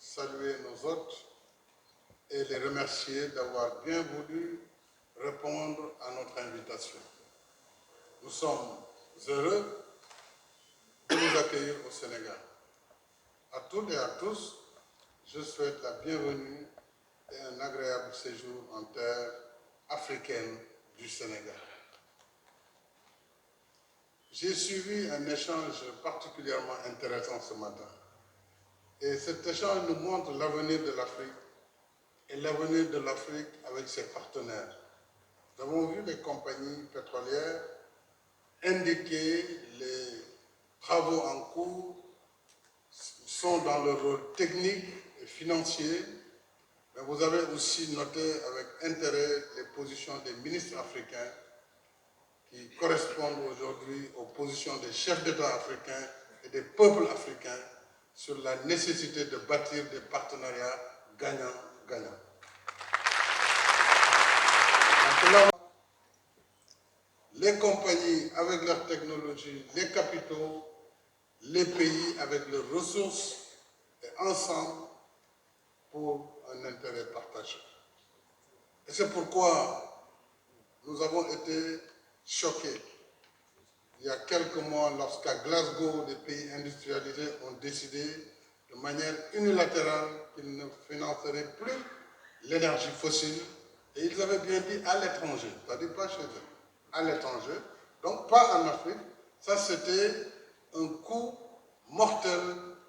saluer nos hôtes et les remercier d'avoir bien voulu répondre à notre invitation. Nous sommes heureux de vous accueillir au Sénégal. À toutes et à tous, je souhaite la bienvenue et un agréable séjour en terre africaine du Sénégal. J'ai suivi un échange particulièrement intéressant ce matin. Et cet échange nous montre l'avenir de l'Afrique et l'avenir de l'Afrique avec ses partenaires. Nous avons vu les compagnies pétrolières indiquer les travaux en cours sont dans le rôle technique et financier, mais vous avez aussi noté avec intérêt les positions des ministres africains qui correspondent aujourd'hui aux positions des chefs d'État africains et des peuples africains sur la nécessité de bâtir des partenariats gagnant-gagnant. Les compagnies avec leurs technologies, les capitaux, les pays avec leurs ressources, et ensemble pour un intérêt partagé. Et c'est pourquoi nous avons été choqués il y a quelques mois lorsqu'à Glasgow, des pays industrialisés ont décidé de manière unilatérale qu'ils ne financeraient plus l'énergie fossile. Et ils avaient bien dit à l'étranger, c'est-à-dire pas chez eux, à l'étranger, donc pas en Afrique. Ça, c'était un coup mortel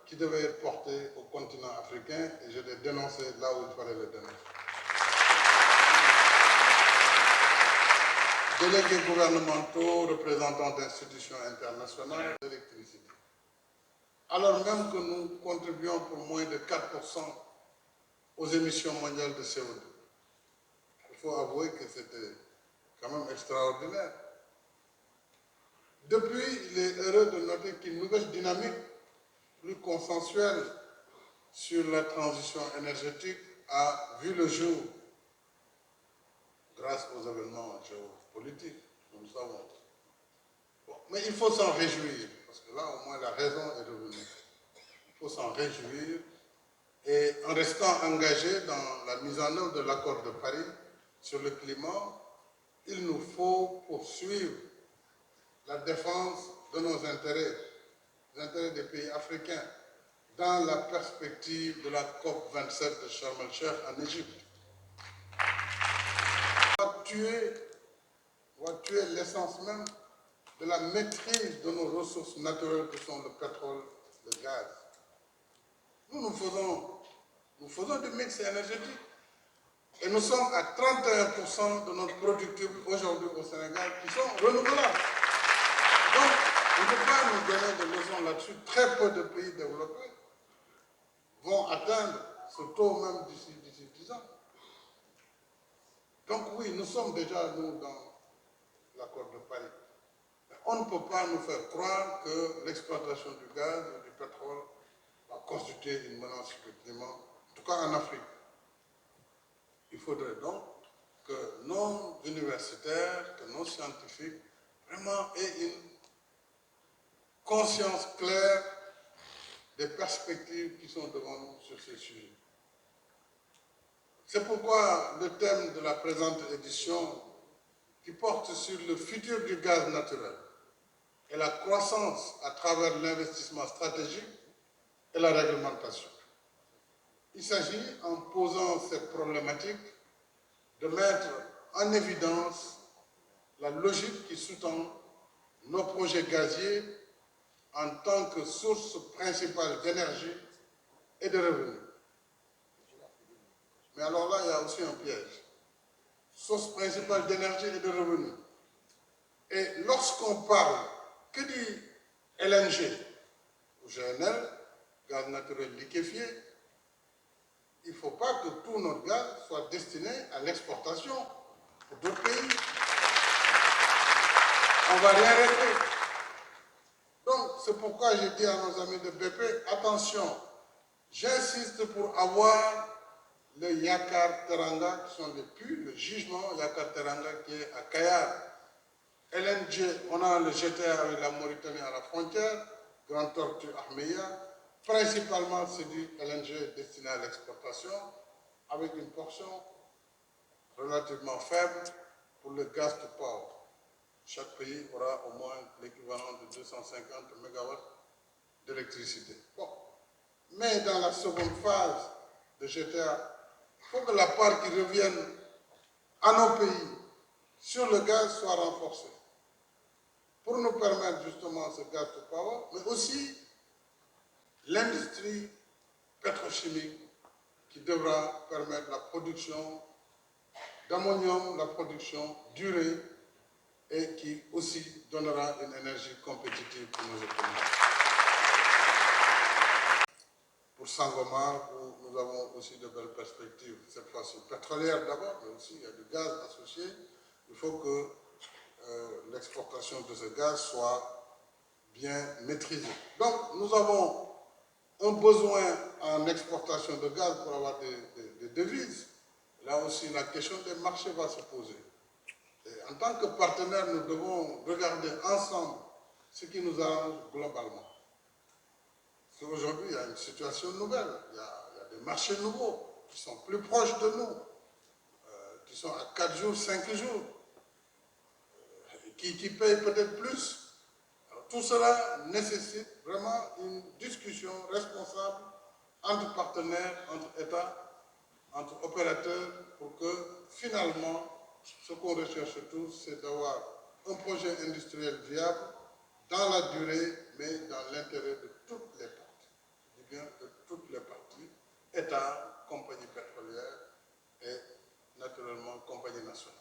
qui devait être porté au continent africain et je l'ai dénoncé là où il fallait le dénoncer. Délégués gouvernementaux, représentants d'institutions internationales, d'électricité. Alors même que nous contribuons pour moins de 4% aux émissions mondiales de CO2. Il faut avouer que c'était quand même extraordinaire. Depuis, il est heureux de noter qu'une nouvelle dynamique plus consensuelle sur la transition énergétique a vu le jour grâce aux événements géopolitiques, nous le savons. Bon, mais il faut s'en réjouir, parce que là, au moins, la raison est revenue. Il faut s'en réjouir, et en restant engagé dans la mise en œuvre de l'accord de Paris sur le climat, il nous faut poursuivre la défense de nos intérêts, les intérêts des pays africains, dans la perspective de la COP27 de Sharm el-Sheikh en Égypte. On va tuer l'essence même de la maîtrise de nos ressources naturelles que sont le pétrole, le gaz. Nous faisons du mix énergétique. Et nous sommes à 31% de notre productible aujourd'hui au Sénégal qui sont renouvelables. Donc, on ne peut pas nous donner des leçons là-dessus. Très peu de pays développés vont atteindre ce taux même d'ici 10 ans. Donc oui, nous sommes déjà, nous, dans l'accord de Paris. Mais on ne peut pas nous faire croire que l'exploitation du gaz ou du pétrole va constituer une menace sur le climat, en tout cas en Afrique. Il faudrait donc que nos universitaires, que nos scientifiques, vraiment aient une conscience claire des perspectives qui sont devant nous sur ces sujets. C'est pourquoi le thème de la présente édition, qui porte sur le futur du gaz naturel et la croissance à travers l'investissement stratégique et la réglementation. Il s'agit, en posant cette problématique, de mettre en évidence la logique qui sous-tend nos projets gaziers en tant que source principale d'énergie et de revenus. Mais alors là, il y a aussi un piège. Source principale d'énergie et de revenus. Et lorsqu'on parle, que dit LNG ou GNL, gaz naturel liquéfié, il ne faut pas que tout notre gaz soit destiné à l'exportation pour d'autres pays. On ne va rien régler. Donc, c'est pourquoi j'ai dit à nos amis de BP, attention, j'insiste pour avoir le Yakar Teranga, qui sont les puits, le jugement Yakar Teranga qui est à Kayar. LNG, on a le GTA avec la Mauritanie à la frontière, Grand Tortue Ahmeya, principalement c'est du LNG destiné destinée à l'exportation, avec une portion relativement faible pour le gaz to power. Chaque pays aura au moins l'équivalent de 250 MW d'électricité. Bon. Mais dans la seconde phase de GTA, il faut que la part qui revienne à nos pays sur le gaz soit renforcée pour nous permettre justement ce gaz to power, mais aussi l'industrie pétrochimique qui devra permettre la production d'ammonium, la production d'urée et qui aussi donnera une énergie compétitive pour nos économies. Pour Sangomar, où nous avons aussi de belles perspectives, cette fois-ci pétrolières d'abord, mais aussi il y a du gaz associé. Il faut que l'exportation de ce gaz soit bien maîtrisée. Donc, nous avons un besoin en exportation de gaz pour avoir des devises. Là aussi, la question des marchés va se poser. Et en tant que partenaires, nous devons regarder ensemble ce qui nous arrange globalement. Aujourd'hui, il y a une situation nouvelle, il y a des marchés nouveaux qui sont plus proches de nous, qui sont à 4 jours, 5 jours, qui payent peut-être plus. Alors, tout cela nécessite vraiment une discussion responsable entre partenaires, entre États, entre opérateurs, pour que finalement, ce qu'on recherche tous, c'est d'avoir un projet industriel viable dans la durée, mais dans l'intérêt de toutes les parties. Je dis bien de toutes les parties, État, compagnie pétrolière et naturellement compagnie nationale.